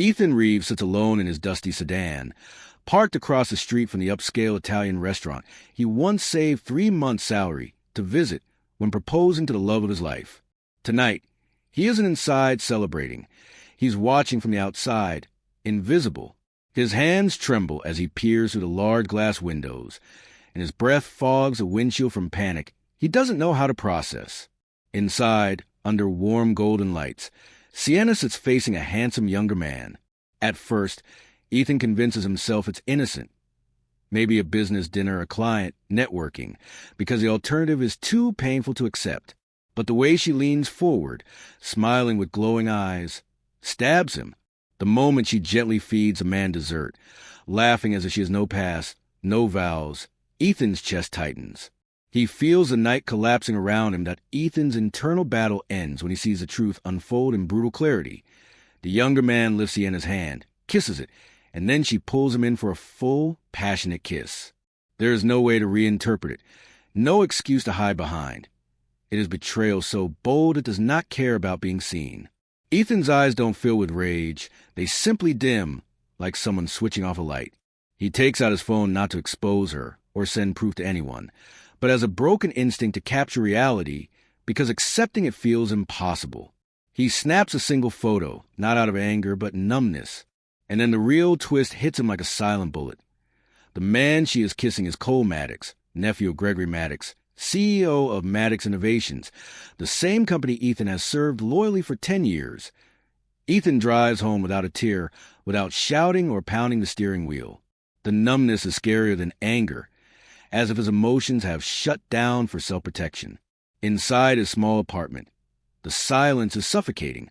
Ethan Reeves sits alone in his dusty sedan, parked across the street from the upscale Italian restaurant he once saved 3 months' salary to visit when proposing to the love of his life. Tonight, he isn't inside celebrating. He's watching from the outside, invisible. His hands tremble as he peers through the large glass windows, and his breath fogs the windshield from panic he doesn't know how to process. Inside, under warm golden lights, Sienna sits facing a handsome younger man. At first, Ethan convinces himself it's innocent. Maybe a business dinner, a client, networking, because the alternative is too painful to accept. But the way she leans forward, smiling with glowing eyes, stabs him. The moment she gently feeds a man dessert, laughing as if she has no past, no vows, Ethan's chest tightens. He feels the night collapsing around him. That Ethan's internal battle ends when he sees the truth unfold in brutal clarity. The younger man lifts Sienna's hand, kisses it, and then she pulls him in for a full, passionate kiss. There is no way to reinterpret it, no excuse to hide behind. It is betrayal so bold it does not care about being seen. Ethan's eyes don't fill with rage. They simply dim, like someone switching off a light. He takes out his phone not to expose her or send proof to anyone, but as a broken instinct to capture reality because accepting it feels impossible. He snaps a single photo, not out of anger but numbness, and then the real twist hits him like a silent bullet. The man she is kissing is Cole Maddox, nephew of Gregory Maddox, CEO of Maddox Innovations, the same company Ethan has served loyally for 10 years. Ethan drives home without a tear, without shouting or pounding the steering wheel. The numbness is scarier than anger, as if his emotions have shut down for self-protection. Inside his small apartment, the silence is suffocating,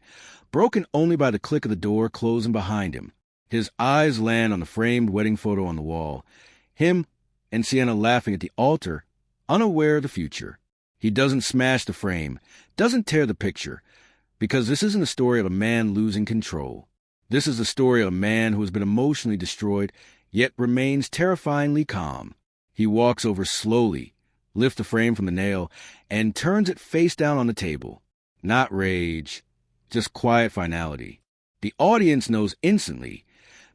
broken only by the click of the door closing behind him. His eyes land on the framed wedding photo on the wall, him and Sienna laughing at the altar, unaware of the future. He doesn't smash the frame, doesn't tear the picture, because this isn't a story of a man losing control. This is the story of a man who has been emotionally destroyed, yet remains terrifyingly calm. He walks over slowly, lifts the frame from the nail, and turns it face down on the table. Not rage, just quiet finality. The audience knows instantly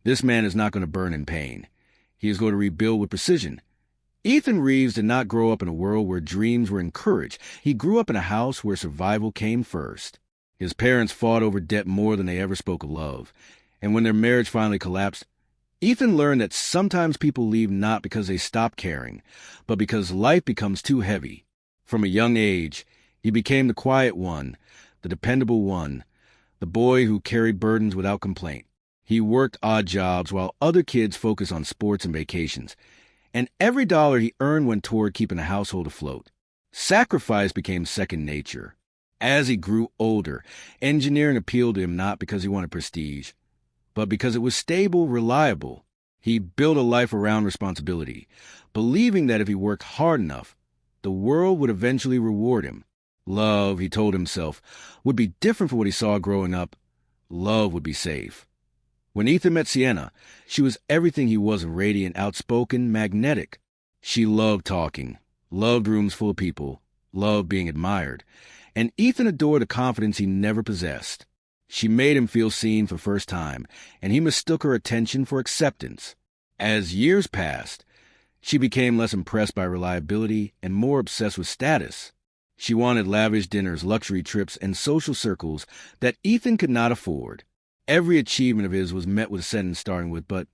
this man is not going to burn in pain. He is going to rebuild with precision. Ethan Reeves did not grow up in a world where dreams were encouraged. He grew up in a house where survival came first. His parents fought over debt more than they ever spoke of love. And when their marriage finally collapsed, Ethan learned that sometimes people leave not because they stop caring, but because life becomes too heavy. From a young age, he became the quiet one, the dependable one, the boy who carried burdens without complaint. He worked odd jobs while other kids focused on sports and vacations, and every dollar he earned went toward keeping the household afloat. Sacrifice became second nature. As he grew older, engineering appealed to him not because he wanted prestige, but because it was stable, reliable. He built a life around responsibility, believing that if he worked hard enough, the world would eventually reward him. Love, he told himself, would be different from what he saw growing up. Love would be safe. When Ethan met Sienna, she was everything he wasn't: radiant, outspoken, magnetic. She loved talking, loved rooms full of people, loved being admired, and Ethan adored the confidence he never possessed. She made him feel seen for the first time, and he mistook her attention for acceptance. As years passed, she became less impressed by reliability and more obsessed with status. She wanted lavish dinners, luxury trips, and social circles that Ethan could not afford. Every achievement of his was met with a sentence starting with, but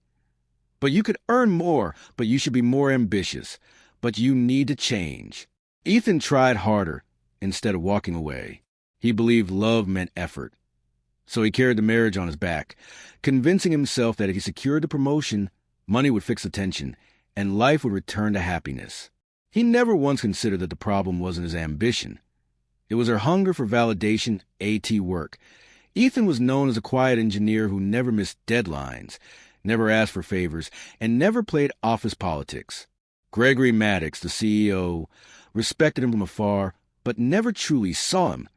you could earn more, but you should be more ambitious, but you need to change. Ethan tried harder instead of walking away. He believed love meant effort. So he carried the marriage on his back, convincing himself that if he secured the promotion, money would fix the tension, and life would return to happiness. He never once considered that the problem wasn't his ambition. It was her hunger for validation, AT work. Ethan was known as a quiet engineer who never missed deadlines, never asked for favors, and never played office politics. Gregory Maddox, the CEO, respected him from afar, but never truly saw him.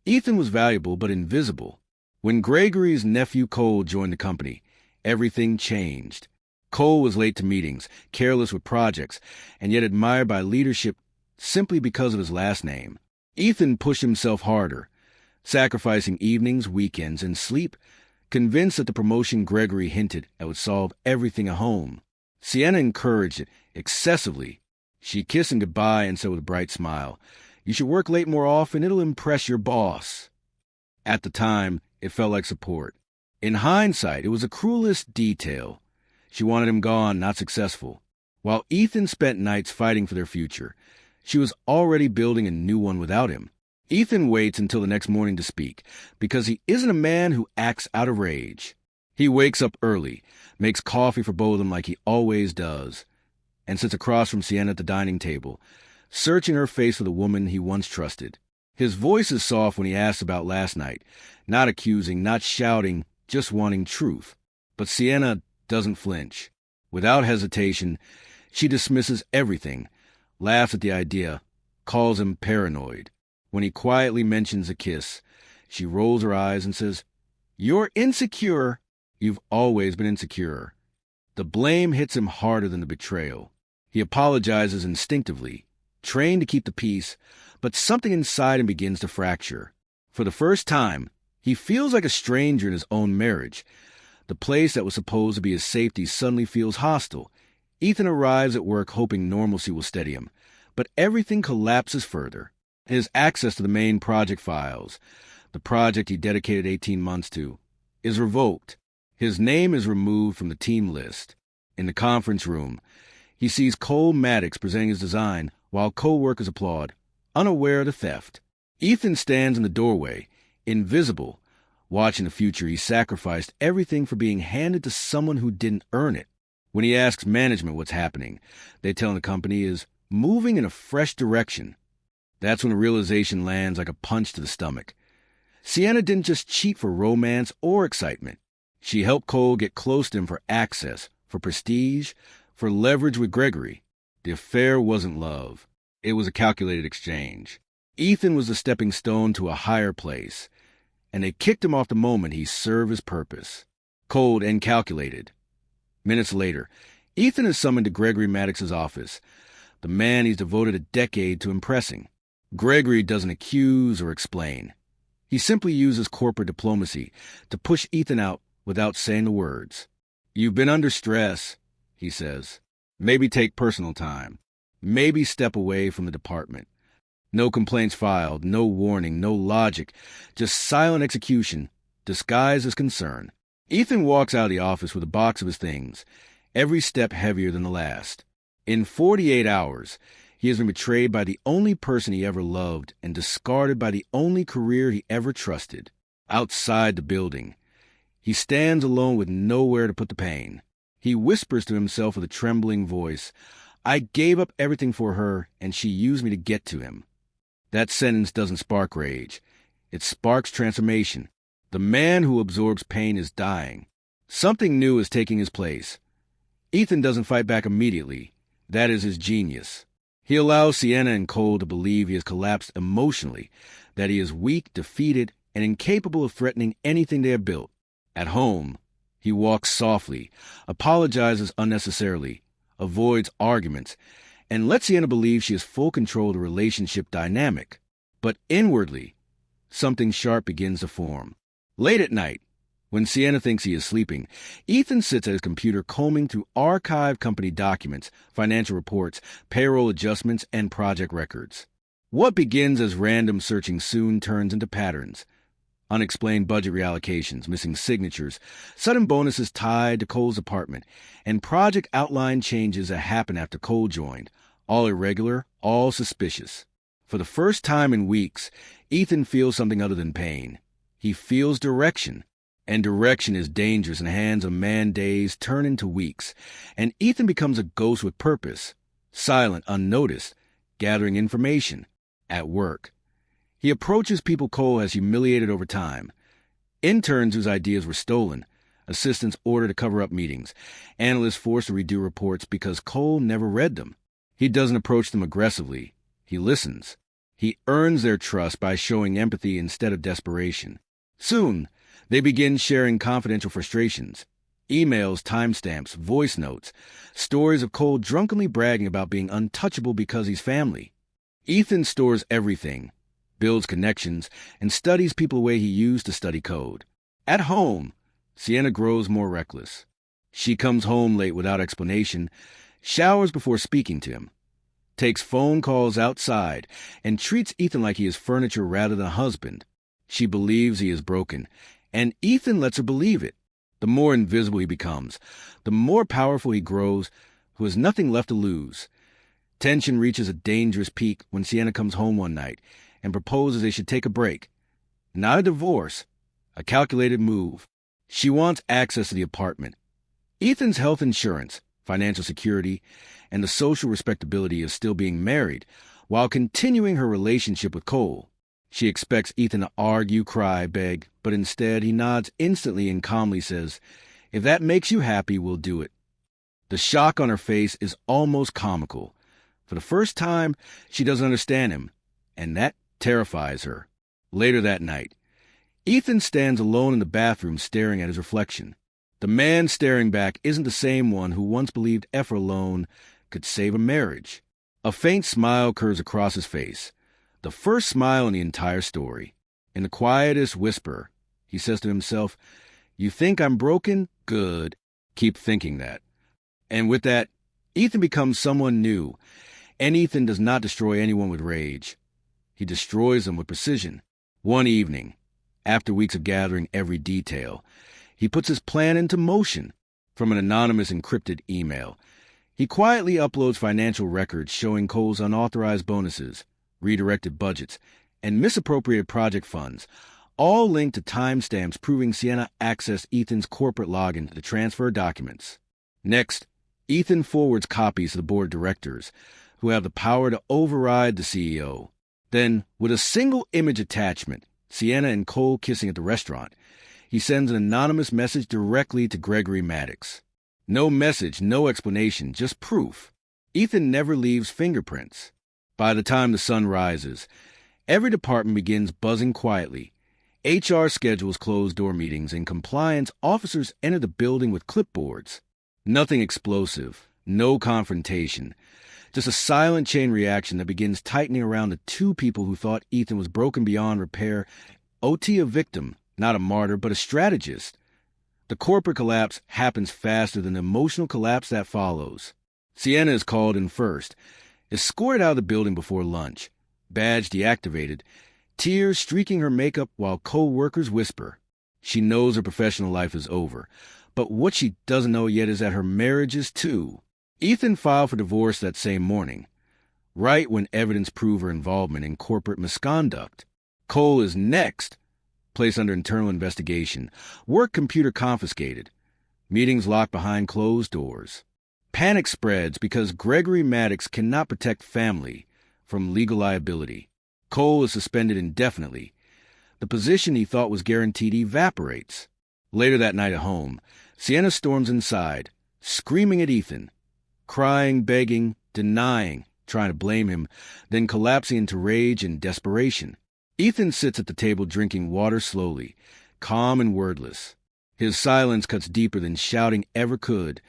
Ethan was valuable but invisible. When Gregory's nephew Cole joined the company, everything changed. Cole was late to meetings, careless with projects, and yet admired by leadership simply because of his last name. Ethan pushed himself harder, sacrificing evenings, weekends, and sleep convinced that the promotion Gregory hinted at would solve everything at home. Sienna encouraged it excessively. She kissed him goodbye and said with a bright smile, "You should work late more often. It'll impress your boss." At the time, it felt like support. In hindsight, it was the cruelest detail. She wanted him gone, not successful. While Ethan spent nights fighting for their future, she was already building a new one without him. Ethan waits until the next morning to speak, because he isn't a man who acts out of rage. He wakes up early, makes coffee for both of them like he always does, and sits across from Sienna at the dining table, searching her face for the woman he once trusted. His voice is soft when he asks about last night, not accusing, not shouting, just wanting truth. But Sienna doesn't flinch. Without hesitation, she dismisses everything, laughs at the idea, calls him paranoid. When he quietly mentions a kiss, she rolls her eyes and says, "You're insecure. You've always been insecure." The blame hits him harder than the betrayal. He apologizes instinctively, trained to keep the peace, but something inside him begins to fracture. For the first time, he feels like a stranger in his own marriage. The place that was supposed to be his safety suddenly feels hostile. Ethan arrives at work hoping normalcy will steady him, but everything collapses further. His access to the main project files, the project he dedicated 18 months to, is revoked. His name is removed from the team list. In the conference room, he sees Cole Maddox presenting his design while co-workers applaud, unaware of the theft. Ethan stands in the doorway, invisible, watching the future he sacrificed everything for being handed to someone who didn't earn it. When he asks management what's happening, they tell him the company is moving in a fresh direction. That's when the realization lands like a punch to the stomach. Sienna didn't just cheat for romance or excitement. She helped Cole get close to him for access, for prestige, for leverage with Gregory. The affair wasn't love. It was a calculated exchange. Ethan was the stepping stone to a higher place, and they kicked him off the moment he served his purpose. Cold and calculated. Minutes later, Ethan is summoned to Gregory Maddox's office, the man he's devoted a decade to impressing. Gregory doesn't accuse or explain. He simply uses corporate diplomacy to push Ethan out without saying the words. "You've been under stress," he says. "Maybe take personal time. Maybe step away from the department." No complaints filed, no warning, no logic, just silent execution, disguised as concern. Ethan walks out of the office with a box of his things, every step heavier than the last. In 48 hours, he has been betrayed by the only person he ever loved and discarded by the only career he ever trusted. Outside the building, he stands alone with nowhere to put the pain. He whispers to himself with a trembling voice, "I gave up everything for her, and she used me to get to him." That sentence doesn't spark rage. It sparks transformation. The man who absorbs pain is dying. Something new is taking his place. Ethan doesn't fight back immediately. That is his genius. He allows Sienna and Cole to believe he has collapsed emotionally, that he is weak, defeated, and incapable of threatening anything they have built. At home, he walks softly, apologizes unnecessarily, avoids arguments, and lets Sienna believe she has full control of the relationship dynamic. But inwardly, something sharp begins to form. Late at night, when Sienna thinks he is sleeping, Ethan sits at his computer combing through archived company documents, financial reports, payroll adjustments, and project records. What begins as random searching soon turns into patterns. Unexplained budget reallocations, missing signatures, sudden bonuses tied to Cole's apartment, and project outline changes that happen after Cole joined. All irregular, all suspicious. For the first time in weeks, Ethan feels something other than pain. He feels direction. And direction is dangerous in the hands of man. Days turn into weeks, and Ethan becomes a ghost with purpose, silent, unnoticed, gathering information, at work. He approaches people Cole has humiliated over time. Interns whose ideas were stolen, assistants ordered to cover up meetings, analysts forced to redo reports because Cole never read them. He doesn't approach them aggressively. He listens. He earns their trust by showing empathy instead of desperation. Soon, they begin sharing confidential frustrations. Emails, timestamps, voice notes, stories of Cole drunkenly bragging about being untouchable because he's family. Ethan stores everything, builds connections, and studies people the way he used to study code. At home, Sienna grows more reckless. She comes home late without explanation, showers before speaking to him, takes phone calls outside, and treats Ethan like he is furniture rather than a husband. She believes he is broken, and Ethan lets her believe it. The more invisible he becomes, the more powerful he grows, who has nothing left to lose. Tension reaches a dangerous peak when Sienna comes home one night and proposes they should take a break. Not a divorce, a calculated move. She wants access to the apartment. Ethan's health insurance, financial security, and the social respectability of still being married, while continuing her relationship with Cole. She expects Ethan to argue, cry, beg, but instead he nods instantly and calmly says, "If that makes you happy, we'll do it." The shock on her face is almost comical. For the first time, she doesn't understand him, and that terrifies her. Later that night, Ethan stands alone in the bathroom staring at his reflection. The man staring back isn't the same one who once believed effort alone could save a marriage. A faint smile curves across his face, the first smile in the entire story. In the quietest whisper, he says to himself, "You think I'm broken? Good. Keep thinking that." And with that, Ethan becomes someone new, and Ethan does not destroy anyone with rage. He destroys them with precision. One evening, after weeks of gathering every detail, he puts his plan into motion. From an anonymous encrypted email, he quietly uploads financial records showing Cole's unauthorized bonuses, redirected budgets, and misappropriated project funds, all linked to timestamps proving Sienna accessed Ethan's corporate login to transfer documents. Next, Ethan forwards copies to the board of directors, who have the power to override the CEO. Then, with a single image attachment, Sienna and Cole kissing at the restaurant, he sends an anonymous message directly to Gregory Maddox. No message, no explanation, just proof. Ethan never leaves fingerprints. By the time the sun rises, every department begins buzzing quietly. HR schedules closed-door meetings, and compliance officers enter the building with clipboards. Nothing explosive, no confrontation, just a silent chain reaction that begins tightening around the two people who thought Ethan was broken beyond repair. OT a victim, not a martyr, but a strategist. The corporate collapse happens faster than the emotional collapse that follows. Sienna is called in first, escorted out of the building before lunch, badge deactivated, tears streaking her makeup while co-workers whisper. She knows her professional life is over, but what she doesn't know yet is that her marriage is too. Ethan filed for divorce that same morning, right when evidence proved her involvement in corporate misconduct. Cole is next, placed under internal investigation, work computer confiscated, meetings locked behind closed doors. Panic spreads because Gregory Maddox cannot protect family from legal liability. Cole is suspended indefinitely. The position he thought was guaranteed evaporates. Later that night at home, Sienna storms inside, screaming at Ethan, crying, begging, denying, trying to blame him, then collapsing into rage and desperation. Ethan sits at the table drinking water slowly, calm and wordless. His silence cuts deeper than shouting ever could.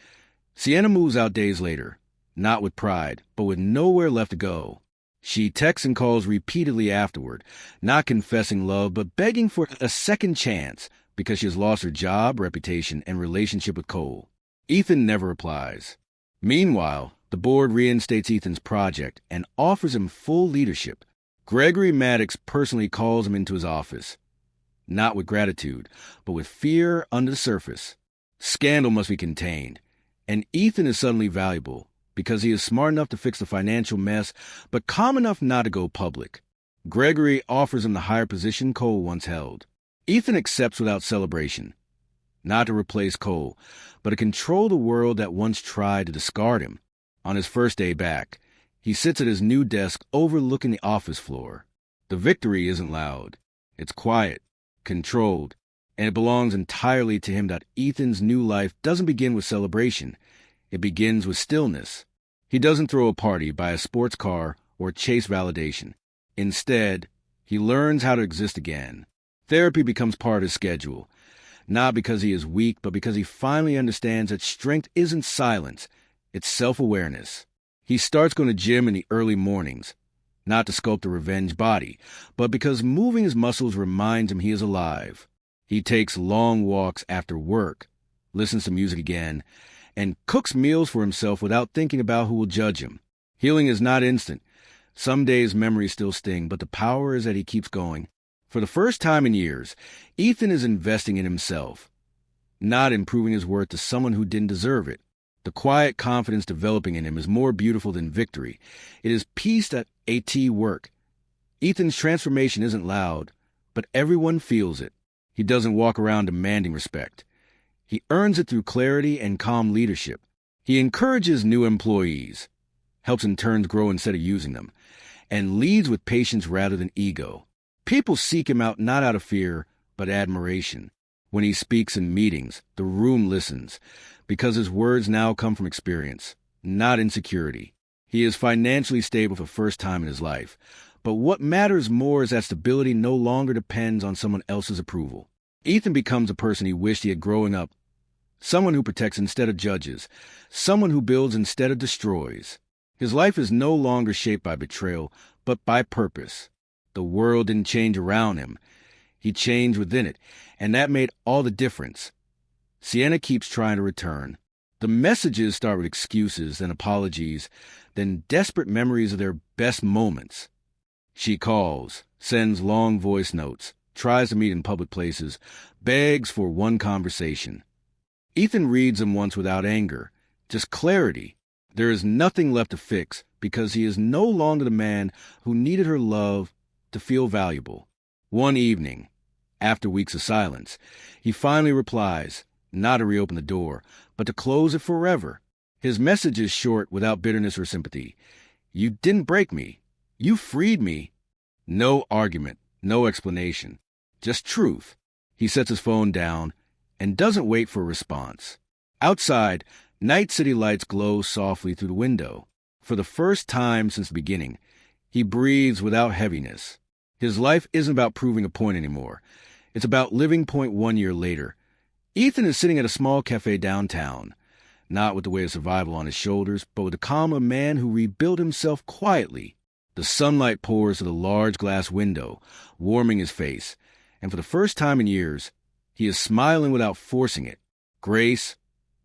Sienna moves out days later, not with pride, but with nowhere left to go. She texts and calls repeatedly afterward, not confessing love, but begging for a second chance because she has lost her job, reputation, and relationship with Cole. Ethan never replies. Meanwhile, the board reinstates Ethan's project and offers him full leadership. Gregory Maddox personally calls him into his office, not with gratitude, but with fear under the surface. Scandal must be contained, and Ethan is suddenly valuable because he is smart enough to fix the financial mess, but calm enough not to go public. Gregory offers him the higher position Cole once held. Ethan accepts without celebration, not to replace Cole, but to control the world that once tried to discard him. On his first day back, he sits at his new desk overlooking the office floor. The victory isn't loud. It's quiet, controlled, and it belongs entirely to him that Ethan's new life doesn't begin with celebration. It begins with stillness. He doesn't throw a party, buy a sports car, or chase validation. Instead, he learns how to exist again. Therapy becomes part of his schedule, not because he is weak, but because he finally understands that strength isn't silence, it's self-awareness. He starts going to gym in the early mornings, not to sculpt a revenge body, but because moving his muscles reminds him he is alive. He takes long walks after work, listens to music again, and cooks meals for himself without thinking about who will judge him. Healing is not instant. Some days memories still sting, but the power is that he keeps going. For the first time in years, Ethan is investing in himself, not in proving his worth to someone who didn't deserve it. The quiet confidence developing in him is more beautiful than victory. It is peace at work. Ethan's transformation isn't loud, but everyone feels it. He doesn't walk around demanding respect. He earns it through clarity and calm leadership. He encourages new employees, helps interns grow instead of using them, and leads with patience rather than ego. People seek him out not out of fear, but admiration. When he speaks in meetings, the room listens, because his words now come from experience, not insecurity. He is financially stable for the first time in his life, but what matters more is that stability no longer depends on someone else's approval. Ethan becomes a person he wished he had growing up, someone who protects instead of judges, someone who builds instead of destroys. His life is no longer shaped by betrayal, but by purpose. The world didn't change around him. He changed within it, and that made all the difference. Sienna keeps trying to return. The messages start with excuses, then apologies, then desperate memories of their best moments. She calls, sends long voice notes, tries to meet in public places, begs for one conversation. Ethan reads them once without anger, just clarity. There is nothing left to fix because he is no longer the man who needed her love to feel valuable. One evening, after weeks of silence, he finally replies, not to reopen the door, but to close it forever. His message is short without bitterness or sympathy. You didn't break me. You freed me. No argument, no explanation, just truth. He sets his phone down and doesn't wait for a response. Outside, night city lights glow softly through the window. For the first time since the beginning, he breathes without heaviness. His life isn't about proving a point anymore. It's about living point 1 year later. Ethan is sitting at a small cafe downtown, not with the weight of survival on his shoulders, but with the calm of a man who rebuilt himself quietly. The sunlight pours through the large glass window, warming his face, and for the first time in years, he is smiling without forcing it. Grace,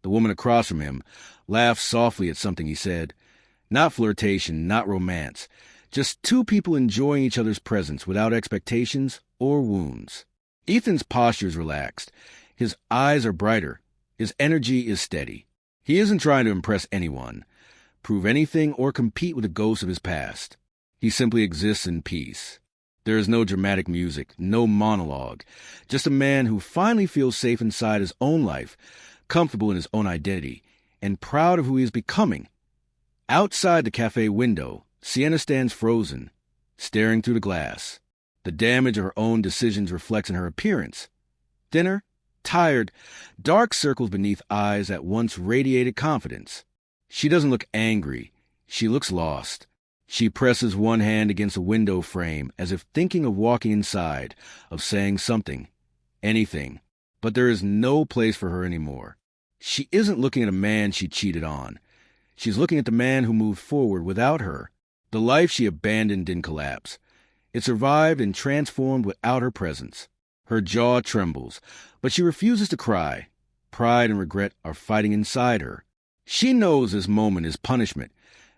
the woman across from him, laughs softly at something he said. Not flirtation, not romance, just two people enjoying each other's presence without expectations or wounds. Ethan's posture is relaxed. His eyes are brighter. His energy is steady. He isn't trying to impress anyone, prove anything, or compete with the ghosts of his past. He simply exists in peace. There is no dramatic music, no monologue, just a man who finally feels safe inside his own life, comfortable in his own identity, and proud of who he is becoming. Outside the cafe window, Sienna stands frozen, staring through the glass. The damage of her own decisions reflects in her appearance. Thinner, tired, dark circles beneath eyes that once radiated confidence. She doesn't look angry. She looks lost. She presses one hand against a window frame as if thinking of walking inside, of saying something, anything. But there is no place for her anymore. She isn't looking at a man she cheated on. She's looking at the man who moved forward without her. The life she abandoned didn't collapse. It survived and transformed without her presence. Her jaw trembles, but she refuses to cry. Pride and regret are fighting inside her. She knows this moment is punishment,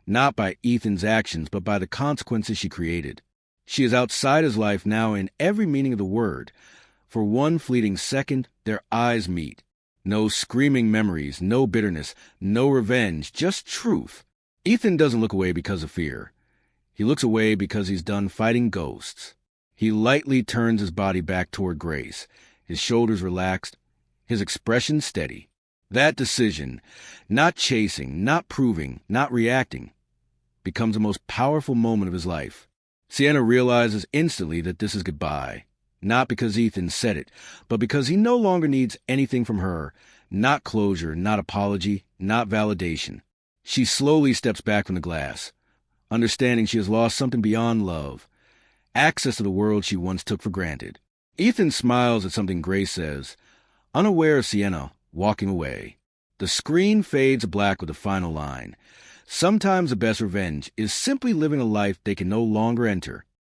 not by Ethan's actions, but by the consequences she created. She is outside his life now in every meaning of the word. For one fleeting second, their eyes meet. No screaming memories, no bitterness, no revenge, just truth. Ethan doesn't look away because of fear. He looks away because he's done fighting ghosts. He lightly turns his body back toward Grace, his shoulders relaxed, his expression steady. That decision, not chasing, not proving, not reacting, becomes the most powerful moment of his life. Sienna realizes instantly that this is goodbye, not because Ethan said it, but because he no longer needs anything from her, not closure, not apology, not validation. She slowly steps back from the glass, understanding she has lost something beyond love, access to the world she once took for granted. Ethan smiles at something Grace says, unaware of Sienna walking away. The screen fades to black with the final line. Sometimes the best revenge is simply living a life they can no longer enter.